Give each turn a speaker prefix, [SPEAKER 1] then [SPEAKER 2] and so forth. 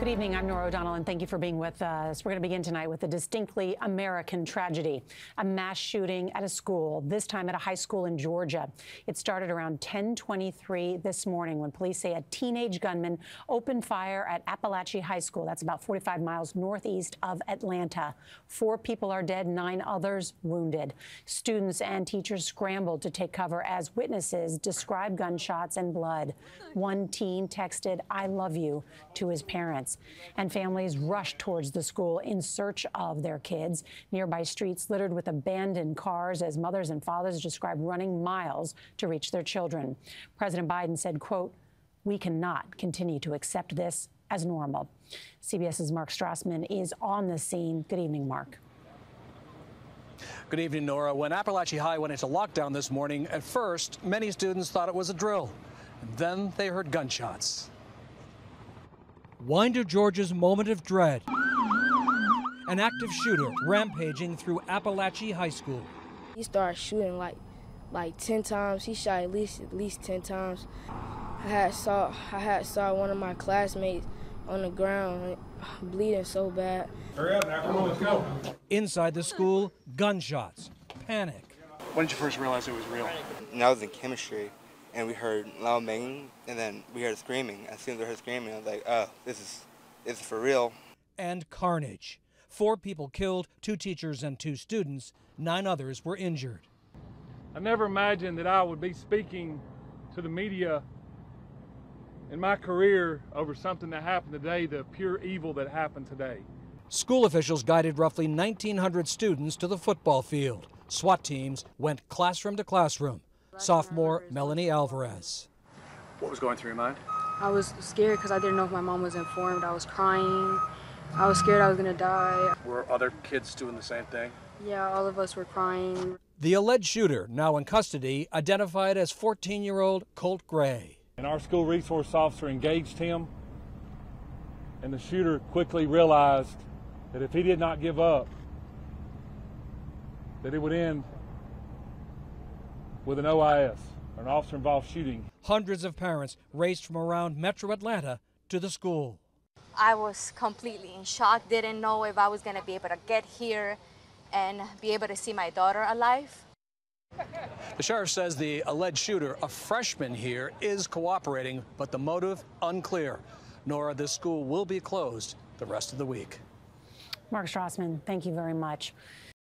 [SPEAKER 1] Good evening. I'm Nora O'Donnell, and thank you for being with us. We're going to begin tonight with a distinctly American tragedy, a mass shooting at a school, this time at a high school in Georgia. It started around 10:23 this morning when police say a teenage gunman opened fire at Apalachee High School. That's about 45 miles northeast of Atlanta. 4 people are dead, 9 others wounded. Students and teachers scrambled to take cover as witnesses described gunshots and blood. One teen texted, "I love you," to his parents. And families rushed towards the school in search of their kids. Nearby streets littered with abandoned cars as mothers and fathers described running miles to reach their children. President Biden said, quote, "We cannot continue to accept this as normal." CBS's Mark Strassman is on the scene. Good evening, Mark.
[SPEAKER 2] Good evening, Nora. When Apalachee High went into lockdown this morning, at first, many students thought it was a drill. And then they heard gunshots.
[SPEAKER 3] Winder, Georgia's moment of dread. An active shooter rampaging through Apalachee High School.
[SPEAKER 4] He started shooting like 10 times. He shot at least 10 times. I had saw one of my classmates on the ground bleeding so bad.
[SPEAKER 5] Hurry up, now, let's go.
[SPEAKER 3] Inside the school, gunshots, panic.
[SPEAKER 2] When did you first realize it was real?
[SPEAKER 6] And I was in chemistry, and we heard loud banging, and then we heard screaming. As soon as I heard screaming, I was like, oh, this is for real.
[SPEAKER 3] And carnage. 4 people killed, 2 teachers and 2 students. 9 others were injured.
[SPEAKER 5] I never imagined that I would be speaking to the media in my career over something that happened today, the pure evil that happened today.
[SPEAKER 3] School officials guided roughly 1,900 students to the football field. SWAT teams went classroom to classroom. Sophomore Melanie Alvarez.
[SPEAKER 2] What was going through your mind?
[SPEAKER 4] I was scared because I didn't know if my mom was informed. I was crying. I was scared I was going to die.
[SPEAKER 2] Were other kids doing the same thing?
[SPEAKER 4] Yeah, all of us were crying.
[SPEAKER 3] The alleged shooter, now in custody, identified as 14-year-old Colt Gray.
[SPEAKER 5] And our school resource officer engaged him, and the shooter quickly realized that if he did not give up, that it would end with an OIS, an officer-involved shooting.
[SPEAKER 3] Hundreds of parents raced from around Metro Atlanta to the school.
[SPEAKER 7] I was completely in shock, didn't know if I was going to be able to get here and be able to see my daughter alive.
[SPEAKER 2] The sheriff says the alleged shooter, a freshman here, is cooperating, but the motive unclear. Nora, this school will be closed the rest of the week.
[SPEAKER 1] Mark Strassman, thank you very much.